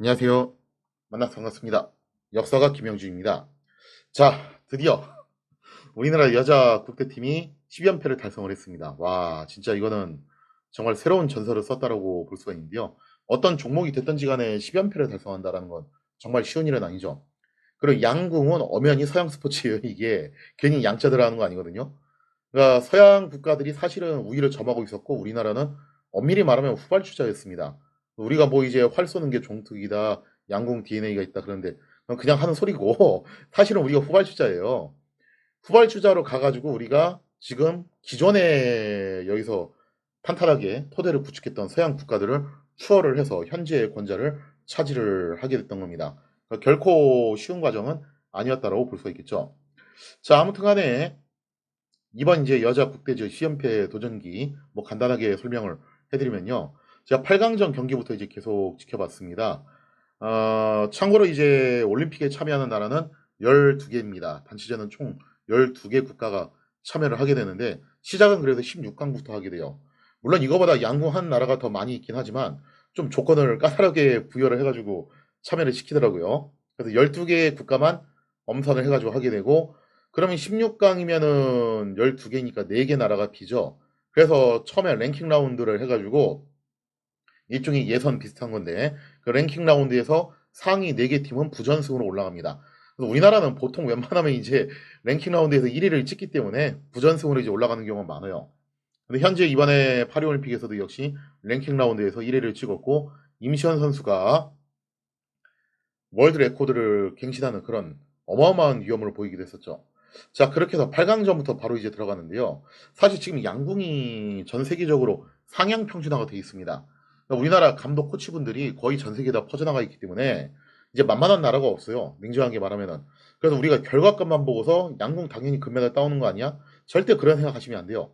안녕하세요. 만나서 반갑습니다. 역사가 김영준입니다. 자, 드디어 우리나라 여자 국대팀이 10연패를 달성을 했습니다. 와, 진짜 이거는 정말 새로운 전설을 썼다라고 볼 수가 있는데요. 어떤 종목이 됐든지 간에 10연패를 달성한다라는 건 정말 쉬운 일은 아니죠. 그리고 양궁은 엄연히 서양 스포츠예요. 이게 괜히 양자 들어가는 거 아니거든요. 그러니까 서양 국가들이 사실은 우위를 점하고 있었고 우리나라는 엄밀히 말하면 후발주자였습니다. 우리가 뭐 이제 활 쏘는 게 종특이다, 양궁 DNA가 있다 그러는데 그냥 하는 소리고 사실은 우리가 후발주자예요. 후발주자로 가가지고 우리가 지금 기존에 여기서 탄탄하게 토대를 구축했던 서양 국가들을 추월을 해서 현재의 권좌를 차지를 하게 됐던 겁니다. 그러니까 결코 쉬운 과정은 아니었다라고 볼 수가 있겠죠. 자, 아무튼 간에 이번 이제 여자 국대저 시연패 도전기 뭐 간단하게 설명을 해드리면요. 제가 8강전 경기부터 이제 계속 지켜봤습니다. 참고로 이제 올림픽에 참여하는 나라는 12개입니다. 단체전은 총 12개 국가가 참여를 하게 되는데 시작은 그래서 16강부터 하게 돼요. 물론 이거보다 양궁한 나라가 더 많이 있긴 하지만 좀 조건을 까다롭게 부여를 해가지고 참여를 시키더라고요. 그래서 12개 국가만 엄선을 해가지고 하게 되고 그러면 16강이면은 12개니까 4개 나라가 비죠. 그래서 처음에 랭킹 라운드를 해가지고 일종의 예선 비슷한 건데 그 랭킹 라운드에서 상위 4개 팀은 부전승으로 올라갑니다. 그래서 우리나라는 보통 웬만하면 이제 랭킹 라운드에서 1위를 찍기 때문에 부전승으로 이제 올라가는 경우가 많아요. 근데 현재 이번에 파리올림픽에서도 역시 랭킹 라운드에서 1위를 찍었고 임시현 선수가 월드 레코드를 갱신하는 그런 어마어마한 위험을 보이기도 했었죠. 자, 그렇게 해서 8강전부터 바로 이제 들어가는데요. 사실 지금 양궁이 전 세계적으로 상향 평준화가 되어 있습니다. 그러니까 우리나라 감독 코치분들이 거의 전 세계에 다 퍼져나가 있기 때문에 이제 만만한 나라가 없어요. 냉정하게 말하면은. 그래서 우리가 결과값만 보고서 양궁 당연히 금메달 따오는 거 아니야? 절대 그런 생각하시면 안 돼요.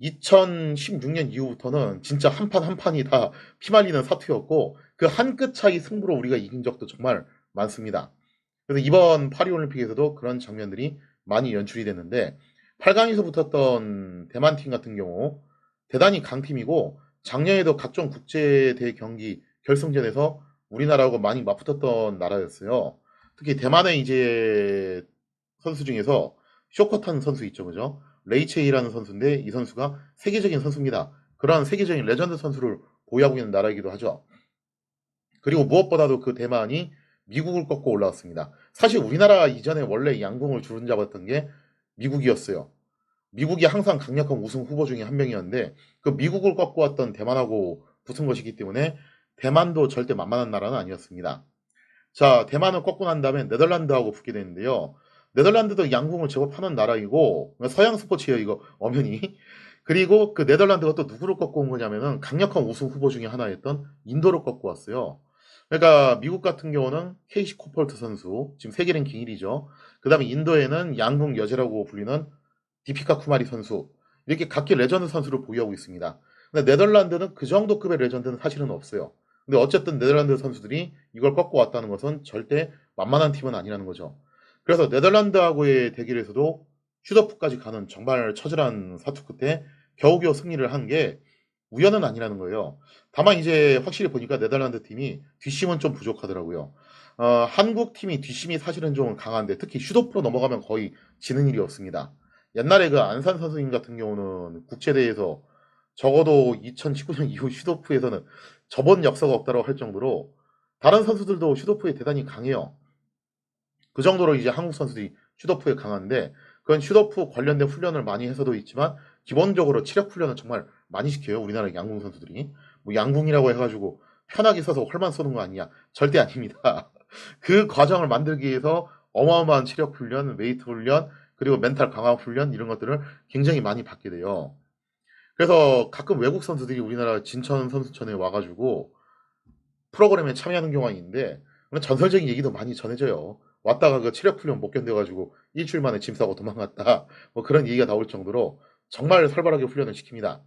2016년 이후부터는 진짜 한 판 한 판이 다 피말리는 사투였고 그 한 끗 차이 승부로 우리가 이긴 적도 정말 많습니다. 그래서 이번 파리올림픽에서도 그런 장면들이 많이 연출이 됐는데 8강에서 붙었던 대만팀 같은 경우 대단히 강팀이고 작년에도 각종 국제대회 경기 결승전에서 우리나라하고 많이 맞붙었던 나라였어요. 특히 대만의 이제 선수 중에서 쇼커탄 선수 있죠, 그죠? 레이체이라는 선수인데 이 선수가 세계적인 선수입니다. 그러한 세계적인 레전드 선수를 보유하고 있는 나라이기도 하죠. 그리고 무엇보다도 그 대만이 미국을 꺾고 올라왔습니다. 사실 우리나라 이전에 원래 양궁을 주름잡았던 게 미국이었어요. 미국이 항상 강력한 우승 후보 중에 한 명이었는데 그 미국을 꺾고 왔던 대만하고 붙은 것이기 때문에 대만도 절대 만만한 나라는 아니었습니다. 자, 대만을 꺾고 난 다음에 네덜란드하고 붙게 되는데요. 네덜란드도 양궁을 제법 하는 나라이고 서양 스포츠예요, 이거 엄연히. 그리고 그 네덜란드가 또 누구를 꺾고 온 거냐면은 강력한 우승 후보 중에 하나였던 인도를 꺾고 왔어요. 그러니까 미국 같은 경우는 케이시 코펄트 선수, 지금 세계 랭킹 1위죠. 그다음에 인도에는 양궁 여제라고 불리는 디피카 쿠마리 선수, 이렇게 각기 레전드 선수를 보유하고 있습니다. 근데 네덜란드는 그 정도 급의 레전드는 사실은 없어요. 근데 어쨌든 네덜란드 선수들이 이걸 꺾고 왔다는 것은 절대 만만한 팀은 아니라는 거죠. 그래서 네덜란드하고의 대결에서도 슈더프까지 가는 정말 처절한 사투 끝에 겨우겨우 승리를 한 게 우연은 아니라는 거예요. 다만 이제 확실히 보니까 네덜란드 팀이 뒷심은 좀 부족하더라고요. 한국 팀이 뒷심이 사실은 좀 강한데 특히 슈도프로 넘어가면 거의 지는 일이 없습니다. 옛날에 그 안산 선수님 같은 경우는 국제대회에서 적어도 2019년 이후 슈도프에서는 저번 역사가 없다고 할 정도로 다른 선수들도 슈도프에 대단히 강해요. 그 정도로 이제 한국 선수들이 슈도프에 강한데 그건 슈도프 관련된 훈련을 많이 해서도 있지만 기본적으로 체력 훈련을 정말 많이 시켜요. 우리나라 양궁 선수들이. 뭐 양궁이라고 해가지고 편하게 서서 활만 쏘는 거 아니야. 절대 아닙니다. 그 과정을 만들기 위해서 어마어마한 체력 훈련, 웨이트 훈련, 그리고 멘탈 강화 훈련 이런 것들을 굉장히 많이 받게 돼요. 그래서 가끔 외국 선수들이 우리나라 진천 선수촌에 와가지고 프로그램에 참여하는 경우가 있는데 그런 전설적인 얘기도 많이 전해져요. 왔다가 그 체력 훈련 못 견뎌가지고 일주일 만에 짐 싸고 도망갔다. 뭐 그런 얘기가 나올 정도로 정말 살벌하게 훈련을 시킵니다.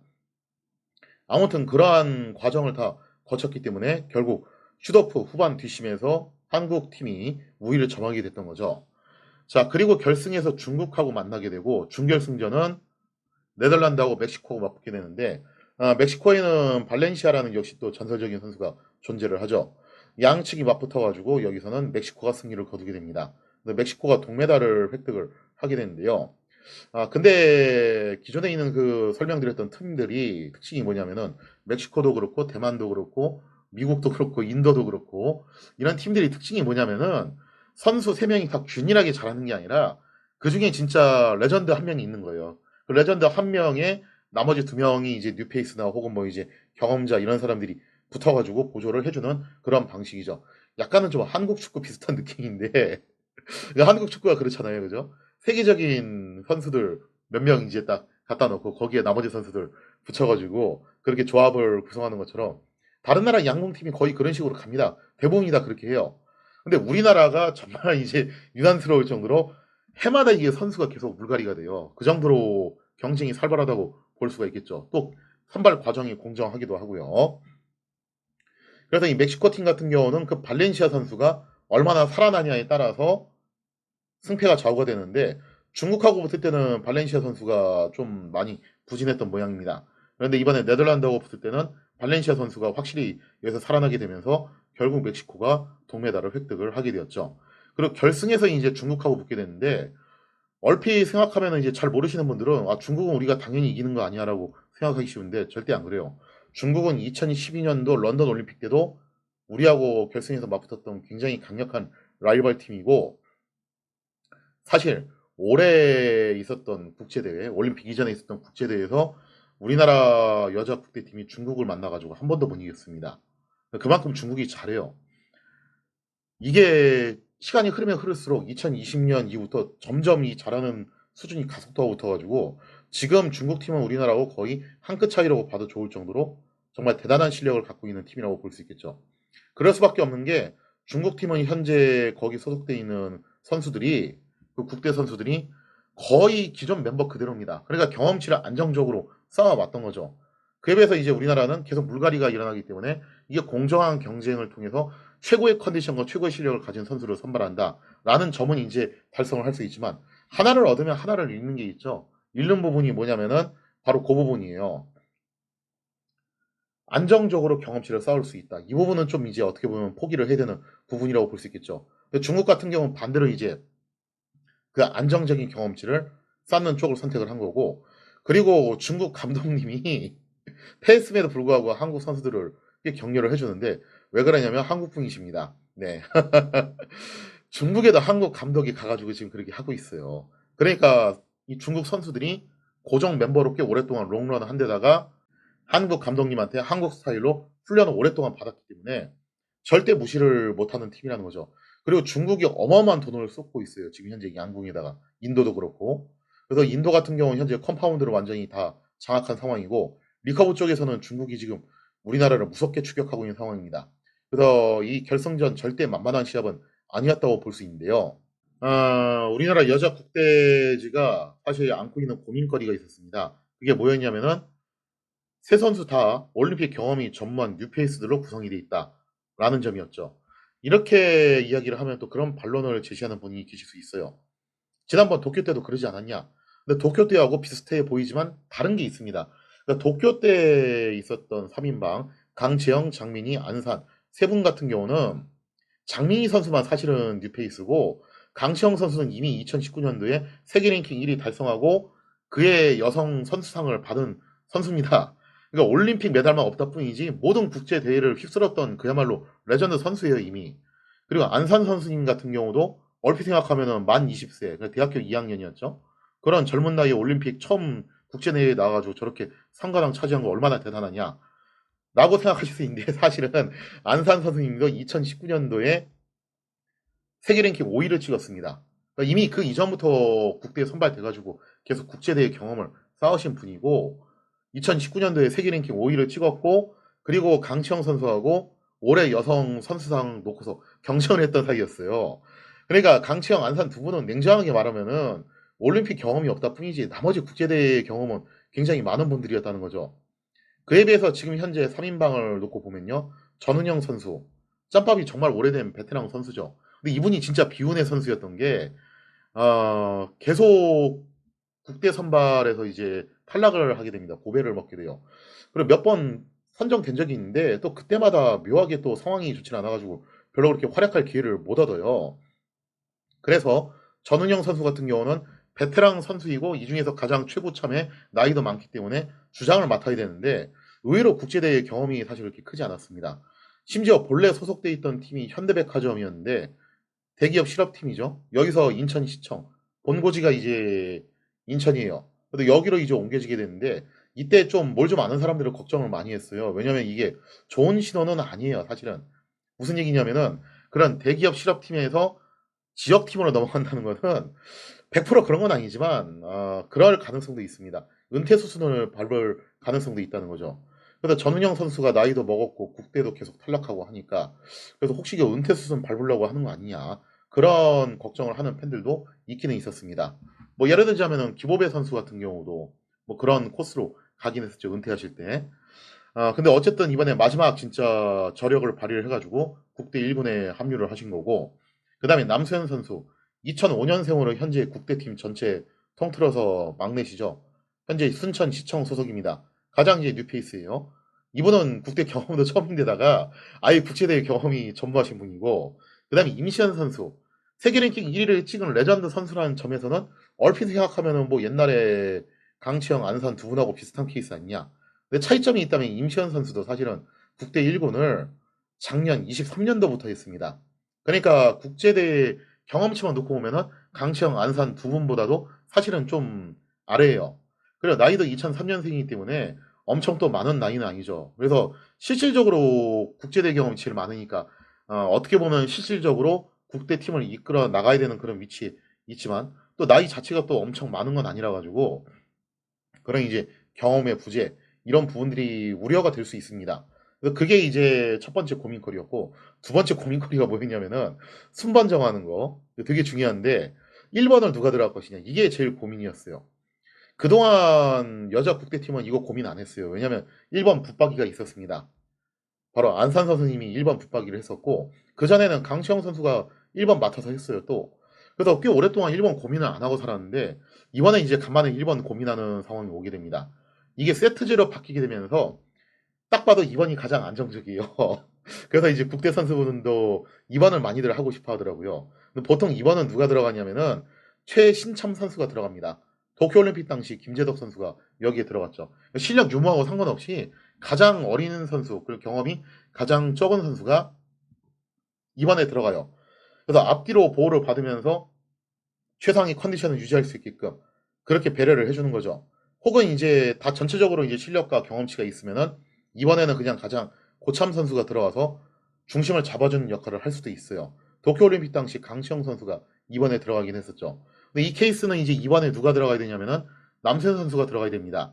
아무튼 그러한 과정을 다 거쳤기 때문에 결국 슈더프 후반 뒷심에서 한국 팀이 우위를 점하게 됐던 거죠. 자, 그리고 결승에서 중국하고 만나게 되고 준결승전은 네덜란드하고 멕시코하고 맞붙게 되는데 멕시코에는 발렌시아라는 역시 또 전설적인 선수가 존재를 하죠. 양측이 맞붙어가지고 여기서는 멕시코가 승리를 거두게 됩니다. 멕시코가 동메달을 획득을 하게 되는데요. 근데 기존에 있는 그 설명드렸던 팀들이 특징이 뭐냐면은 멕시코도 그렇고 대만도 그렇고 미국도 그렇고 인도도 그렇고 이런 팀들이 특징이 뭐냐면은 선수 3명이 다 균일하게 잘하는 게 아니라 그중에 진짜 레전드 한 명이 있는 거예요. 그 레전드 한 명에 나머지 2명이 이제 뉴페이스나 혹은 뭐 이제 경험자 이런 사람들이 붙어가지고 보조를 해주는 그런 방식이죠. 약간은 좀 한국 축구 비슷한 느낌인데 한국 축구가 그렇잖아요, 그죠? 세계적인 선수들 몇 명 이제 딱 갖다 놓고 거기에 나머지 선수들 붙여가지고 그렇게 조합을 구성하는 것처럼 다른 나라 양궁팀이 거의 그런 식으로 갑니다. 대부분이 다 그렇게 해요. 근데 우리나라가 정말 이제 유난스러울 정도로 해마다 이게 선수가 계속 물갈이가 돼요. 그 정도로 경쟁이 살벌하다고 볼 수가 있겠죠. 또 선발 과정이 공정하기도 하고요. 그래서 이 멕시코 팀 같은 경우는 그 발렌시아 선수가 얼마나 살아나냐에 따라서 승패가 좌우가 되는데 중국하고 붙을 때는 발렌시아 선수가 좀 많이 부진했던 모양입니다. 그런데 이번에 네덜란드하고 붙을 때는 발렌시아 선수가 확실히 여기서 살아나게 되면서 결국 멕시코가 동메달을 획득을 하게 되었죠. 그리고 결승에서 이제 중국하고 붙게 됐는데 얼핏 생각하면 이제 잘 모르시는 분들은 중국은 우리가 당연히 이기는 거 아니야라고 생각하기 쉬운데 절대 안 그래요. 중국은 2012년도 런던 올림픽 때도 우리하고 결승에서 맞붙었던 굉장히 강력한 라이벌 팀이고 사실 올해 있었던 국제대회, 올림픽 이전에 있었던 국제대회에서 우리나라 여자 국대팀이 중국을 만나가지고 한 번도 못 이겼습니다. 그만큼 중국이 잘해요. 이게 시간이 흐르면 흐를수록 2020년 이후부터 점점 이 잘하는 수준이 가속도가 붙어가지고 지금 중국팀은 우리나라하고 거의 한 끗 차이라고 봐도 좋을 정도로 정말 대단한 실력을 갖고 있는 팀이라고 볼 수 있겠죠. 그럴 수밖에 없는 게 중국팀은 현재 거기 소속돼 있는 선수들이 그 국대 선수들이 거의 기존 멤버 그대로입니다. 그러니까 경험치를 안정적으로 쌓아왔던 거죠. 그에 비해서 이제 우리나라는 계속 물갈이가 일어나기 때문에 이게 공정한 경쟁을 통해서 최고의 컨디션과 최고의 실력을 가진 선수를 선발한다라는 점은 이제 달성을 할 수 있지만 하나를 얻으면 하나를 잃는 게 있죠. 잃는 부분이 뭐냐면은 바로 그 부분이에요. 안정적으로 경험치를 쌓을 수 있다. 이 부분은 좀 이제 어떻게 보면 포기를 해야 되는 부분이라고 볼 수 있겠죠. 근데 중국 같은 경우는 반대로 이제 그 안정적인 경험치를 쌓는 쪽을 선택을 한 거고, 그리고 중국 감독님이 패스임에도 불구하고 한국 선수들을 격려를 해주는데 왜 그러냐면 한국 분이십니다. 네. 중국에도 한국 감독이 가가지고 지금 그렇게 하고 있어요. 그러니까 이 중국 선수들이 고정 멤버로 꽤 오랫동안 롱런 한 데다가 한국 감독님한테 한국 스타일로 훈련을 오랫동안 받았기 때문에 절대 무시를 못하는 팀이라는 거죠. 그리고 중국이 어마어마한 돈을 쏟고 있어요. 지금 현재 양궁에다가 인도도 그렇고. 그래서 인도 같은 경우는 현재 컴파운드를 완전히 다 장악한 상황이고 리커브 쪽에서는 중국이 지금 우리나라를 무섭게 추격하고 있는 상황입니다. 그래서 이 결승전 절대 만만한 시합은 아니었다고 볼 수 있는데요. 우리나라 여자 국대지가 사실 안고 있는 고민거리가 있었습니다. 그게 뭐였냐면은 세 선수 다 올림픽 경험이 전무한 뉴페이스들로 구성이 돼 있다라는 점이었죠. 이렇게 이야기를 하면 또 그런 반론을 제시하는 분이 계실 수 있어요. 지난번 도쿄 때도 그러지 않았냐? 근데 도쿄 때하고 비슷해 보이지만 다른 게 있습니다. 그러니까 도쿄 때 있었던 3인방 강재영, 장민희, 안산 세 분 같은 경우는 장민희 선수만 사실은 뉴페이스고 강채영 선수는 이미 2019년도에 세계 랭킹 1위 달성하고 그의 여성 선수상을 받은 선수입니다. 그러니까 올림픽 메달만 없다 뿐이지 모든 국제 대회를 휩쓸었던 그야말로 레전드 선수예요 이미. 그리고 안산 선수님 같은 경우도 얼핏 생각하면은 만 20세, 그러니까 대학교 2학년이었죠. 그런 젊은 나이에 올림픽 처음 국제 대회에 나와가지고 저렇게 상관왕 차지한 거 얼마나 대단하냐. 라고 생각하실 수 있는데 사실은 안산 선수님도 2019년도에 세계 랭킹 5위를 찍었습니다. 그러니까 이미 그 이전부터 국대에 선발돼가지고 계속 국제대회 경험을 쌓으신 분이고 2019년도에 세계 랭킹 5위를 찍었고 그리고 강치영 선수하고 올해 여성 선수상 놓고서 경쟁을 했던 사이였어요. 그러니까 강치영, 안산 두 분은 냉정하게 말하면은 올림픽 경험이 없다 뿐이지 나머지 국제대회 경험은 굉장히 많은 분들이었다는 거죠. 그에 비해서 지금 현재 3인방을 놓고 보면요. 전은영 선수. 짬밥이 정말 오래된 베테랑 선수죠. 근데 이분이 진짜 비운의 선수였던 게, 계속 국대 선발에서 이제 탈락을 하게 됩니다. 고배를 먹게 돼요. 그리고 몇 번 선정된 적이 있는데, 또 그때마다 묘하게 또 상황이 좋지 않아가지고 별로 그렇게 활약할 기회를 못 얻어요. 그래서 전은영 선수 같은 경우는 베테랑 선수이고 이 중에서 가장 최고참에 나이도 많기 때문에 주장을 맡아야 되는데 의외로 국제대회 경험이 사실 그렇게 크지 않았습니다. 심지어 본래 소속돼 있던 팀이 현대백화점이었는데 대기업 실업팀이죠. 여기서 인천시청 본고지가 이제 인천이에요. 근데 여기로 이제 옮겨지게 됐는데 이때 좀 뭘 좀 아는 사람들은 걱정을 많이 했어요. 왜냐면 이게 좋은 신호는 아니에요, 사실은. 무슨 얘기냐면은 그런 대기업 실업팀에서 지역팀으로 넘어간다는 것은 100% 그런 건 아니지만 그럴 가능성도 있습니다. 은퇴 수순을 밟을 가능성도 있다는 거죠. 그래서 전은영 선수가 나이도 먹었고 국대도 계속 탈락하고 하니까 그래서 혹시 이게 은퇴 수순 밟으려고 하는 거 아니냐 그런 걱정을 하는 팬들도 있기는 있었습니다. 뭐 예를 들자면은 기보배 선수 같은 경우도 뭐 그런 코스로 가긴 했었죠. 은퇴하실 때. 근데 어쨌든 이번에 마지막 진짜 저력을 발휘를 해가지고 국대 1군에 합류를 하신 거고, 그 다음에 남수현 선수, 2005년생으로 현재 국대팀 전체 통틀어서 막내시죠. 현재 순천시청 소속입니다. 가장 이제 뉴페이스예요. 이분은 국대 경험도 처음인데다가 아예 국제대회 경험이 전무하신 분이고, 그 다음에 임시현 선수, 세계 랭킹 1위를 찍은 레전드 선수라는 점에서는 얼핏 생각하면은 뭐 옛날에 강치영, 안산 두 분하고 비슷한 케이스 아니냐. 근데 차이점이 있다면 임시현 선수도 사실은 국대 1군을 작년 23년도부터 했습니다. 그러니까 국제대회 경험치만 놓고 보면은 강치영, 안산 두 분보다도 사실은 좀 아래예요. 그리고 나이도 2003년생이기 때문에 엄청 또 많은 나이는 아니죠. 그래서 실질적으로 국제대회 경험이 제일 많으니까 어떻게 보면 실질적으로 국대팀을 이끌어 나가야 되는 그런 위치에 있지만 또 나이 자체가 또 엄청 많은 건 아니라 가지고 그런 이제 경험의 부재 이런 부분들이 우려가 될 수 있습니다. 그래서 그게 이제 첫 번째 고민거리였고 두 번째 고민거리가 뭐였냐면은 순번 정하는 거 되게 중요한데 1번을 누가 들어갈 것이냐 이게 제일 고민이었어요. 그동안 여자 국대팀은 이거 고민 안 했어요. 왜냐면 1번 붙박이가 있었습니다. 바로 안산 선수님이 1번 붙박이를 했었고 그전에는 강시영 선수가 1번 맡아서 했어요 또. 그래서 꽤 오랫동안 1번 고민을 안 하고 살았는데 이번에 이제 간만에 1번 고민하는 상황이 오게 됩니다. 이게 세트제로 바뀌게 되면서 딱 봐도 2번이 가장 안정적이에요. 그래서 이제 국대 선수분도 2번을 많이들 하고 싶어 하더라고요. 근데 보통 2번은 누가 들어가냐면은 최신참 선수가 들어갑니다. 도쿄올림픽 당시 김재덕 선수가 여기에 들어갔죠. 실력 유무하고 상관없이 가장 어린 선수, 그리고 경험이 가장 적은 선수가 2번에 들어가요. 그래서 앞뒤로 보호를 받으면서 최상의 컨디션을 유지할 수 있게끔 그렇게 배려를 해주는 거죠. 혹은 이제 다 전체적으로 이제 실력과 경험치가 있으면은 이번에는 그냥 가장 고참 선수가 들어와서 중심을 잡아주는 역할을 할 수도 있어요. 도쿄올림픽 당시 강시영 선수가 이번에 들어가긴 했었죠. 근데 이 케이스는 이제 이번에 누가 들어가야 되냐면은 남세현 선수가 들어가야 됩니다.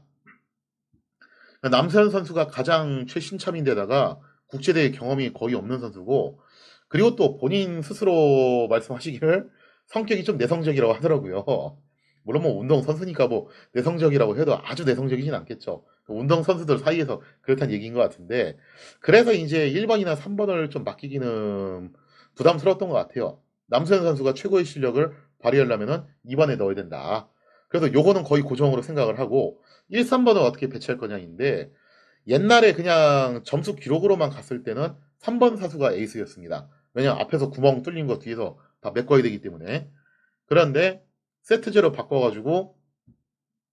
남세현 선수가 가장 최신참인데다가 국제대회 경험이 거의 없는 선수고 그리고 또 본인 스스로 말씀하시기를 성격이 좀 내성적이라고 하더라고요. 물론 뭐 운동 선수니까 뭐 내성적이라고 해도 아주 내성적이진 않겠죠. 그 운동 선수들 사이에서 그렇다는 얘기인 것 같은데 그래서 이제 1번이나 3번을 좀 맡기기는 부담스러웠던 것 같아요. 남수현 선수가 최고의 실력을 발휘하려면은 2번에 넣어야 된다. 그래서 요거는 거의 고정으로 생각을 하고 1, 3번은 어떻게 배치할 거냐인데 옛날에 그냥 점수 기록으로만 갔을 때는 3번 사수가 에이스였습니다. 왜냐면 앞에서 구멍 뚫린 거 뒤에서 다 메꿔야 되기 때문에. 그런데 세트제로 바꿔가지고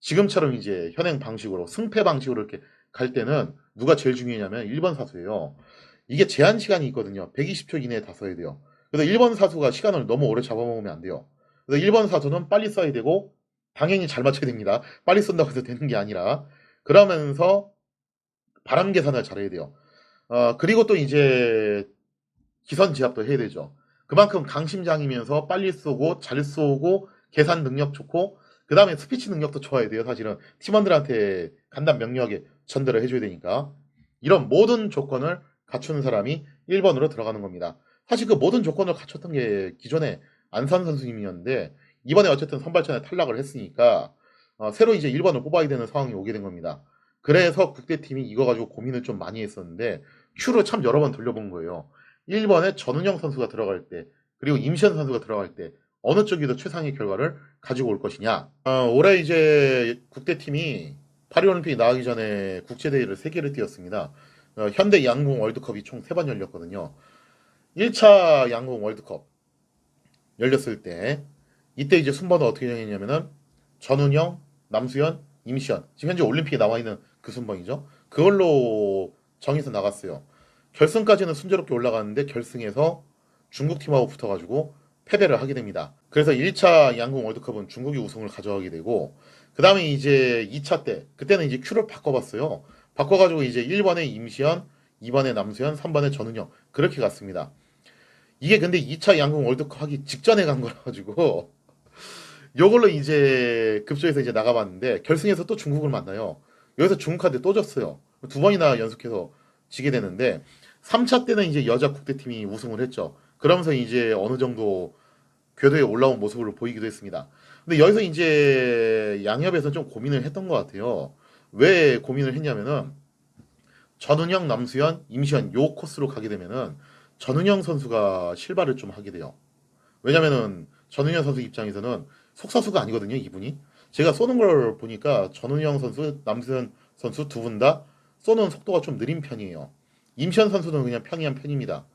지금처럼 이제 현행 방식으로 승패 방식으로 이렇게 갈 때는 누가 제일 중요하냐면 1번 사수예요. 이게 제한 시간이 있거든요. 120초 이내에 다 써야 돼요. 그래서 1번 사수가 시간을 너무 오래 잡아먹으면 안 돼요. 그래서 1번 사수는 빨리 써야 되고 당연히 잘 맞춰야 됩니다. 빨리 쏜다고 해서 되는 게 아니라 그러면서 바람 계산을 잘해야 돼요. 그리고 또 이제 기선 제압도 해야 되죠. 그만큼 강심장이면서 빨리 쏘고 잘 쏘고 계산 능력 좋고 그 다음에 스피치 능력도 좋아야 돼요. 사실은 팀원들한테 간단 명료하게 전달을 해줘야 되니까 이런 모든 조건을 갖춘 사람이 1번으로 들어가는 겁니다. 사실 그 모든 조건을 갖췄던 게 기존에 안산 선수님이었는데 이번에 어쨌든 선발전에 탈락을 했으니까 새로 이제 1번을 뽑아야 되는 상황이 오게 된 겁니다. 그래서 국대팀이 이거 가지고 고민을 좀 많이 했었는데 큐를 참 여러 번 돌려본 거예요. 1번에 전은영 선수가 들어갈 때 그리고 임시현 선수가 들어갈 때 어느 쪽이 더 최상의 결과를 가지고 올 것이냐. 올해 이제 국대팀이 파리올림픽 나가기 전에 국제대회를 3개를 뛰었습니다. 현대 양궁 월드컵이 총 3번 열렸거든요. 1차 양궁 월드컵 열렸을 때 이때 이제 순번을 어떻게 정했냐면은 전운영, 남수현, 임시현 지금 현재 올림픽에 나와 있는 그 순번이죠. 그걸로 정해서 나갔어요. 결승까지는 순조롭게 올라갔는데 결승에서 중국 팀하고 붙어가지고 패배를 하게 됩니다. 그래서 1차 양궁 월드컵은 중국이 우승을 가져가게 되고 그 다음에 이제 2차 때 그때는 이제 큐를 바꿔봤어요. 바꿔가지고 이제 1번에 임시현, 2번에 남수현, 3번에 전운영 그렇게 갔습니다. 이게 근데 2차 양궁 월드컵 하기 직전에 간 거라 가지고 요걸로 이제 급조해서 이제 나가봤는데 결승에서 또 중국을 만나요. 여기서 중국한테 또 졌어요. 두 번이나 연속해서 지게 되는데 3차 때는 이제 여자 국대팀이 우승을 했죠. 그러면서 이제 어느 정도 궤도에 올라온 모습을 보이기도 했습니다. 근데 여기서 이제 양협에서 좀 고민을 했던 것 같아요. 왜 고민을 했냐면은 전은영, 남수현, 임시현 요 코스로 가게 되면은 전은영 선수가 실발을 좀 하게 돼요. 왜냐면은 전은영 선수 입장에서는 속사수가 아니거든요, 이분이. 제가 쏘는 걸 보니까 전은영 선수, 남수현 선수 두 분 다 쏘는 속도가 좀 느린 편이에요. 임시현 선수는 그냥 평이한 편입니다.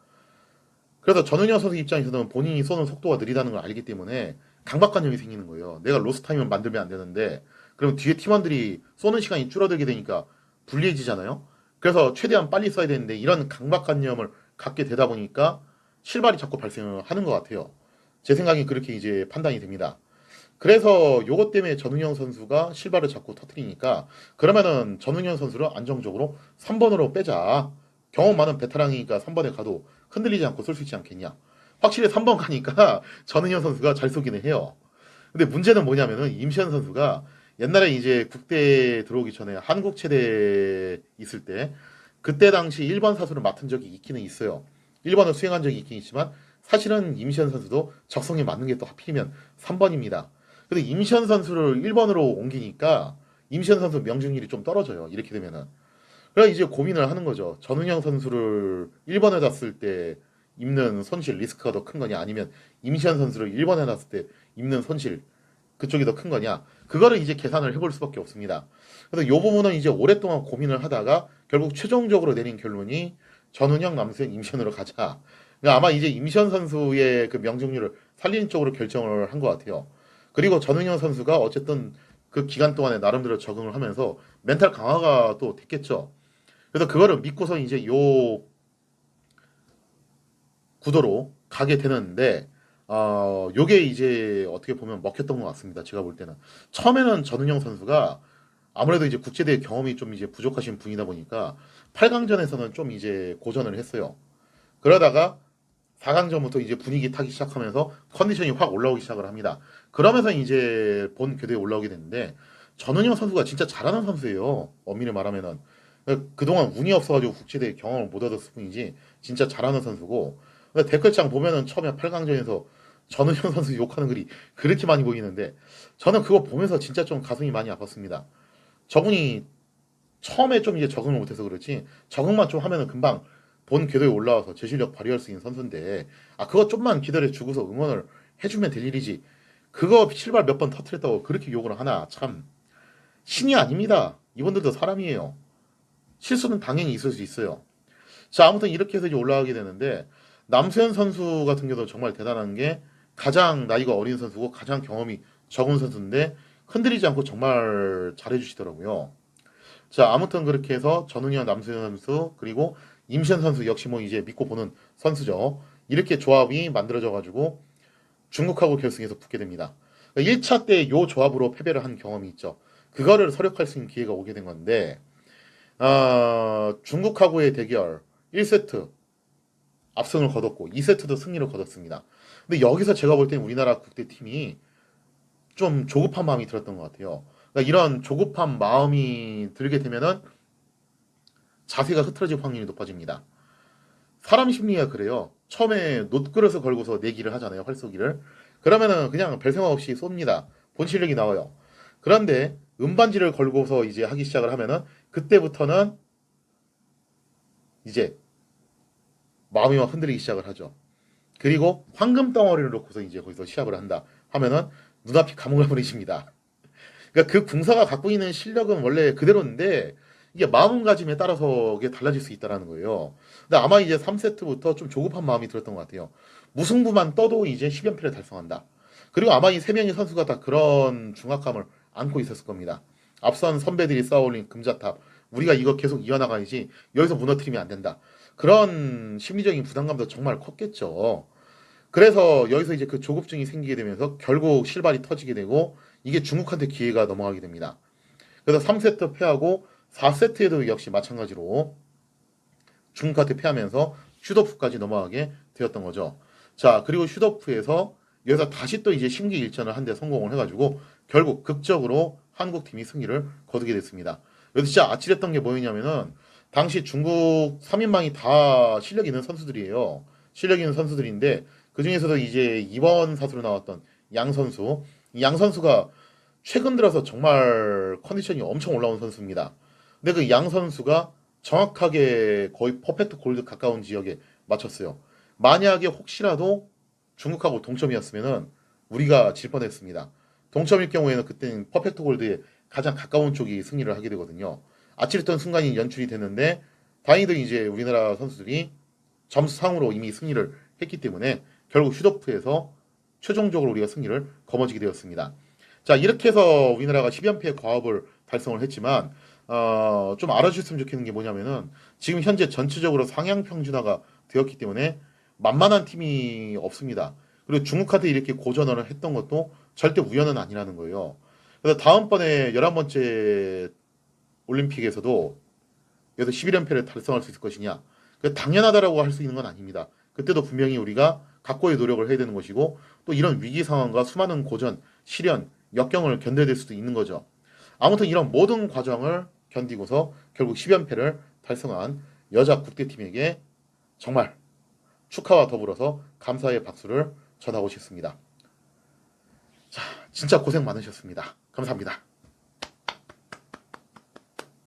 그래서 전은영 선수 입장에서는 본인이 쏘는 속도가 느리다는 걸 알기 때문에 강박관념이 생기는 거예요. 내가 로스 타임을 만들면 안 되는데, 그럼 뒤에 팀원들이 쏘는 시간이 줄어들게 되니까 불리해지잖아요. 그래서 최대한 빨리 써야 되는데 이런 강박관념을 갖게 되다 보니까 실발이 자꾸 발생을 하는 것 같아요. 제 생각엔 그렇게 이제 판단이 됩니다. 그래서 요것 때문에 전은영 선수가 실발을 자꾸 터트리니까 그러면은 전은영 선수를 안정적으로 3번으로 빼자. 경험 많은 베테랑이니까 3번에 가도 흔들리지 않고 쏠 수 있지 않겠냐. 확실히 3번 가니까 전은영 선수가 잘 쏘기는 해요. 근데 문제는 뭐냐면은 임시현 선수가 옛날에 이제 국대에 들어오기 전에 한국체대 있을 때 그때 당시 1번 사수를 맡은 적이 있기는 있어요. 1번을 수행한 적이 있긴 있지만 사실은 임시현 선수도 적성에 맞는 게 또 하필이면 3번입니다. 근데 임시현 선수를 1번으로 옮기니까 임시현 선수 명중률이 좀 떨어져요. 이렇게 되면은. 그래서 이제 고민을 하는 거죠. 전은영 선수를 1번에 놨을 때 입는 손실 리스크가 더 큰 거냐 아니면 임시현 선수를 1번에 놨을 때 입는 손실 그쪽이 더 큰 거냐 그거를 이제 계산을 해볼 수밖에 없습니다. 그래서 이 부분은 이제 오랫동안 고민을 하다가 결국 최종적으로 내린 결론이 전은영, 남수현, 임시현으로 가자. 그러니까 아마 이제 임시현 선수의 그 명중률을 살리는 쪽으로 결정을 한 것 같아요. 그리고 전은영 선수가 어쨌든 그 기간 동안에 나름대로 적응을 하면서 멘탈 강화가 또 됐겠죠. 그래서 그거를 믿고서 이제 요 구도로 가게 되는데 요게 이제 어떻게 보면 먹혔던 것 같습니다. 제가 볼 때는 처음에는 전은영 선수가 아무래도 이제 국제대회 경험이 좀 이제 부족하신 분이다 보니까 8강전에서는 좀 이제 고전을 했어요. 그러다가 4강전부터 이제 분위기 타기 시작하면서 컨디션이 확 올라오기 시작을 합니다. 그러면서 이제 본 교대에 올라오게 됐는데 전은영 선수가 진짜 잘하는 선수예요. 엄밀히 말하면은 그동안 운이 없어가지고 국제대회 경험을 못 얻었을 뿐이지 진짜 잘하는 선수고 근데 댓글창 보면은 처음에 8강전에서 전은영 선수 욕하는 글이 그렇게 많이 보이는데 저는 그거 보면서 진짜 좀 가슴이 많이 아팠습니다. 저분이 처음에 좀 이제 적응을 못해서 그렇지 적응만 좀 하면은 금방 본 궤도에 올라와서 제 실력 발휘할 수 있는 선수인데 그거 좀만 기다려 주고서 응원을 해주면 될 일이지 그거 실발 몇 번 터트렸다고 그렇게 욕을 하나 참 신이 아닙니다. 이분들도 사람이에요. 실수는 당연히 있을 수 있어요. 자 아무튼 이렇게 해서 이제 올라가게 되는데 남수현 선수 같은 경우도 정말 대단한 게 가장 나이가 어린 선수고 가장 경험이 적은 선수인데 흔들리지 않고 정말 잘해주시더라고요. 자, 아무튼 그렇게 해서 전훈이와 남수현 선수 그리고 임시현 선수 역시 뭐 이제 믿고 보는 선수죠. 이렇게 조합이 만들어져 가지고 중국하고 결승에서 붙게 됩니다. 1차 때 요 조합으로 패배를 한 경험이 있죠. 그거를 설욕할 수 있는 기회가 오게 된 건데 중국하고의 대결 1세트 압승을 거뒀고 2세트도 승리를 거뒀습니다. 근데 여기서 제가 볼 때는 우리나라 국대팀이 좀 조급한 마음이 들었던 것 같아요. 그러니까 이런 조급한 마음이 들게 되면은 자세가 흐트러질 확률이 높아집니다. 사람 심리가 그래요. 처음에 놋그릇을 걸고서 내기를 하잖아요. 활쏘기를. 그러면은 그냥 별 생각 없이 쏩니다. 본 실력이 나와요. 그런데 음반지를 걸고서 이제 하기 시작을 하면은 그때부터는 이제 마음이 막 흔들리기 시작을 하죠. 그리고 황금 덩어리를 놓고서 이제 거기서 시합을 한다 하면은 눈앞이 감옥을 버리십니다. 그러니까 그 궁사가 갖고 있는 실력은 원래 그대로인데 이게 마음가짐에 따라서 이게 달라질 수 있다라는 거예요. 근데 아마 이제 3세트부터 좀 조급한 마음이 들었던 것 같아요. 무승부만 떠도 이제 10연패를 달성한다. 그리고 아마 이 세 명의 선수가 다 그런 중압감을 안고 있었을 겁니다. 앞선 선배들이 쌓아올린 금자탑, 우리가 이거 계속 이어나가야지 여기서 무너뜨리면 안 된다. 그런 심리적인 부담감도 정말 컸겠죠. 그래서 여기서 이제 그 조급증이 생기게 되면서 결국 실발이 터지게 되고 이게 중국한테 기회가 넘어가게 됩니다. 그래서 3세트 패하고 4세트에도 역시 마찬가지로 중국한테 패하면서 슈더프까지 넘어가게 되었던 거죠. 자, 그리고 슈더프에서 여기서 다시 또 이제 심기일전을 한 대 성공을 해가지고 결국 극적으로 한국팀이 승리를 거두게 됐습니다. 여기서 진짜 아찔했던 게 뭐였냐면은 당시 중국 3인방이 다 실력 있는 선수들이에요. 실력 있는 선수들인데 그 중에서도 이제 이번 사수로 나왔던 양 선수, 이 양 선수가 최근 들어서 정말 컨디션이 엄청 올라온 선수입니다. 근데 그 양 선수가 정확하게 거의 퍼펙트 골드 가까운 지역에 맞췄어요. 만약에 혹시라도 중국하고 동점이었으면은 우리가 질 뻔했습니다. 동점일 경우에는 그때는 퍼펙트 골드에 가장 가까운 쪽이 승리를 하게 되거든요. 아찔했던 순간이 연출이 됐는데 다행히도 이제 우리나라 선수들이 점수상으로 이미 승리를 했기 때문에 결국 슈더프에서 최종적으로 우리가 승리를 거머쥐게 되었습니다. 자, 이렇게 해서 우리나라가 10연패의 과업을 달성을 했지만 좀 알아주셨으면 좋겠는 게 뭐냐면은 지금 현재 전체적으로 상향 평준화가 되었기 때문에 만만한 팀이 없습니다. 그리고 중국한테 이렇게 고전을 했던 것도 절대 우연은 아니라는 거예요. 그래서 다음번에 11번째 올림픽에서도 여기서 11연패를 달성할 수 있을 것이냐. 당연하다라고 할 수 있는 건 아닙니다. 그때도 분명히 우리가 각고의 노력을 해야 되는 것이고 또 이런 위기 상황과 수많은 고전, 시련, 역경을 견뎌야 될 수도 있는 거죠. 아무튼 이런 모든 과정을 견디고서 결국 10연패를 달성한 여자 국대팀에게 정말 축하와 더불어서 감사의 박수를 전하고 싶습니다. 자, 진짜 고생 많으셨습니다. 감사합니다.